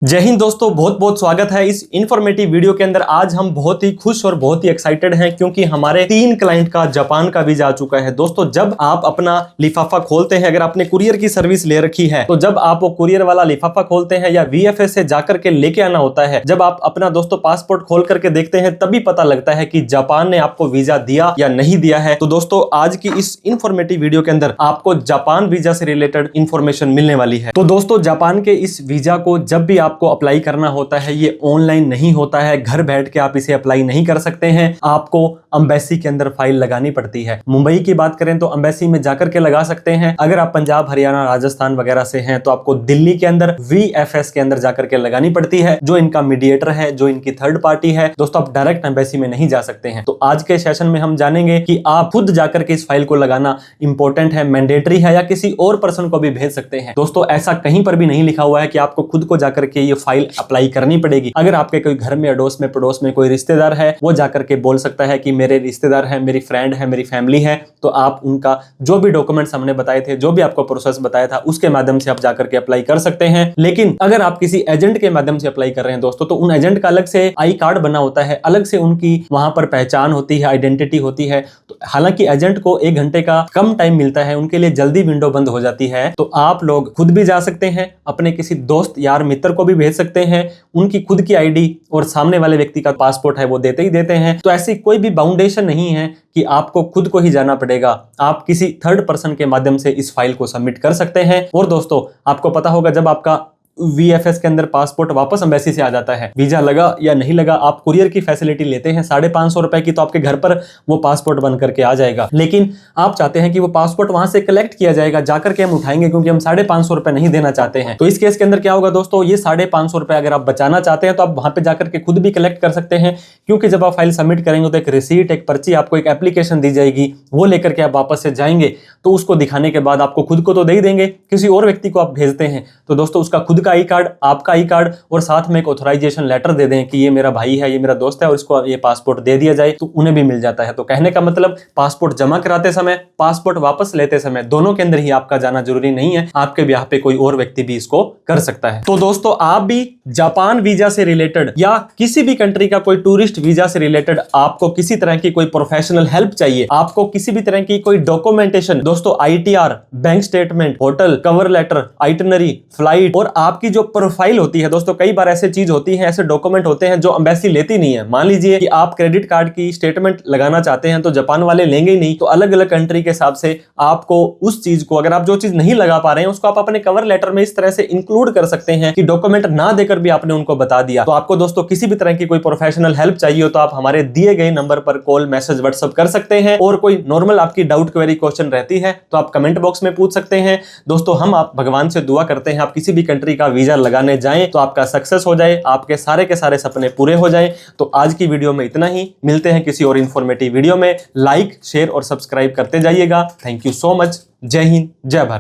जय हिंद दोस्तों, बहुत बहुत स्वागत है इस इंफॉर्मेटिव वीडियो के अंदर। आज हम बहुत ही खुश और बहुत ही एक्साइटेड हैं क्योंकि हमारे 3 क्लाइंट का जापान का वीजा आ चुका है। दोस्तों, जब आप अपना लिफाफा खोलते हैं, अगर आपने कुरियर की सर्विस ले रखी है तो जब आप वो कुरियर वाला लिफाफा खोलते हैं या वीएफएस से जाकर के लेके आना होता है, जब आप अपना दोस्तों पासपोर्ट खोल करके देखते हैं तभी पता लगता है कि जापान ने आपको वीजा दिया या नहीं दिया है। तो दोस्तों, आज की इस इंफॉर्मेटिव वीडियो के अंदर आपको जापान वीजा से रिलेटेड इंफॉर्मेशन मिलने वाली है। तो दोस्तों, जापान के इस वीजा को जब भी आपको अप्लाई करना होता है, ये ऑनलाइन नहीं होता है, घर बैठ के आप इसे अप्लाई नहीं कर सकते हैं, आपको एम्बेसी के अंदर फाइल लगानी पड़ती है। मुंबई की बात करें तो एम्बेसी में जाकर के लगा सकते हैं। अगर आप पंजाब, हरियाणा, राजस्थान वगैरह से हैं तो आपको दिल्ली के अंदर वीएफएस के अंदर जाकर के लगानी पड़ती है, जो इनका मीडिएटर है, जो इनकी थर्ड पार्टी है। दोस्तों, आप डायरेक्ट एम्बेसी में नहीं जा सकते हैं। तो आज के सेशन में हम जानेंगे कि आप खुद जाकर के इस फाइल को लगाना इंपॉर्टेंट है, मैंडेटरी है, या किसी और पर्सन को भी भेज सकते हैं। दोस्तों, ऐसा कहीं पर भी नहीं लिखा हुआ है कि आपको खुद को जाकर के ये फाइल अप्लाई करनी पड़ेगी। अगर आपके कोई घर में, अड़ोस में, पड़ोस में कोई रिश्तेदार है, वो जाकर के बोल सकता है कि मेरे रिश्तेदार है, मेरी फ्रेंड है, मेरी फैमिली है, तो आप उनका जो भी डॉक्यूमेंट्स हमने बताए थे, जो भी आपको प्रोसेस बताया था, उसके माध्यम से आप जाकर के अप्लाई कर सकते हैं। लेकिन अगर आप किसी एजेंट के माध्यम से अप्लाई कर रहे हैं दोस्तों, तो उन एजेंट का अलग से आई कार्ड बना होता है, अलग से उनकी वहां पर पहचान होती है, आइडेंटिटी होती है। तो हालांकि एजेंट को 1 घंटे का कम टाइम मिलता है, उनके लिए जल्दी विंडो बंद हो जाती है। तो आप लोग खुद भी जा सकते हैं, अपने किसी दोस्त, यार, मित्र को भी भेज सकते हैं। उनकी खुद की आईडी और सामने वाले व्यक्ति का पासपोर्ट है वो देते ही देते हैं। तो ऐसी कोई भी बाउंडेशन नहीं है कि आपको खुद को ही जाना पड़ेगा। आप किसी थर्ड पर्सन के माध्यम से इस फाइल को सबमिट कर सकते हैं। और दोस्तों, आपको पता होगा, जब आपका वीएफएस के अंदर पासपोर्ट वापस एम्बेसी से आ जाता है, वीजा लगा या नहीं लगा, आप कुरियर की फैसिलिटी लेते हैं 550 रुपए की, तो आपके घर पर वो पासपोर्ट बन करके आ जाएगा। लेकिन आप चाहते हैं कि वो पासपोर्ट वहां से कलेक्ट किया जाएगा, जाकर के हम उठाएंगे, क्योंकि हम 550 रुपए नहीं देना चाहते हैं। तो इस केस के अंदर क्या होगा दोस्तों, ये 550 रुपए अगर आप बचाना चाहते हैं तो आप वहां पे जाकर के खुद भी कलेक्ट कर सकते हैं। क्योंकि जब आप फाइल सबमिट करेंगे तो एक रिसीट, एक पर्ची, आपको एक एप्लीकेशन दी जाएगी, वो लेकर के आप वापस से जाएंगे। तो उसको दिखाने के बाद आपको खुद को तो दे ही देंगे, किसी और व्यक्ति को आप भेजते हैं तो दोस्तों उसका खुद का आई कार्ड, आपका आई कार्ड और साथ में एक ऑथराइजेशन लेटर दे दें कि ये मेरा भाई है, ये मेरा दोस्त है, और इसको ये पासपोर्ट दे दिया जाए, तो उन्हें भी मिल जाता है। तो कहने का मतलब, पासपोर्ट जमा कराते समय, पासपोर्ट वापस लेते समय, दोनों के अंदर ही आपका जाना जरूरी नहीं है, आपके ब्याह पे कोई और व्यक्ति भी इसको कर सकता है। तो दोस्तों, आप भी जापान वीजा से रिलेटेड या किसी भी कंट्री का कोई टूरिस्ट वीजा से रिलेटेड आपको किसी तरह की कोई प्रोफेशनल हेल्प चाहिए, आपको किसी भी तरह की कोई डॉक्यूमेंटेशन, दोस्तों ITR, bank statement, hotel, cover letter, itinerary, flight, और आपकी जो प्रोफाइल होती है दोस्तों, कई बार ऐसे चीज होती है, ऐसे डॉक्यूमेंट होते हैं जो एम्बेसी लेती नहीं है। मान लीजिए कि आप क्रेडिट कार्ड की स्टेटमेंट लगाना चाहते हैं तो जापान वाले लेंगे ही नहीं। तो अलग अलग कंट्री के हिसाब से आपको उस चीज को, अगर आप जो चीज नहीं लगा पा रहे हैं, उसको आप अपने कवर लेटर में इस तरह से इंक्लूड कर सकते हैं कि डॉक्यूमेंट ना देकर भी आपने उनको बता दिया। तो आपको दोस्तों किसी भी तरह की कोई प्रोफेशनल हेल्प चाहिए हो तो आप हमारे दिए गए नंबर पर कॉल, मैसेज, व्हाट्सएप कर सकते हैं। और कोई नॉर्मल आपकी डाउट, क्वेरी, क्वेश्चन रहती है तो आप कमेंट बॉक्स में पूछ सकते हैं। दोस्तों, हम आप भगवान से दुआ करते हैं आप किसी भी कंट्री का वीजा लगाने जाएं तो आपका सक्सेस हो जाए, आपके सारे के सारे सपने पूरे हो जाएं। तो आज की वीडियो में इतना ही, मिलते हैं किसी और इंफॉर्मेटिव वीडियो में। लाइक, शेयर और सब्सक्राइब करते जाइएगा। Thank you so much. जय हिंद, जय भारत।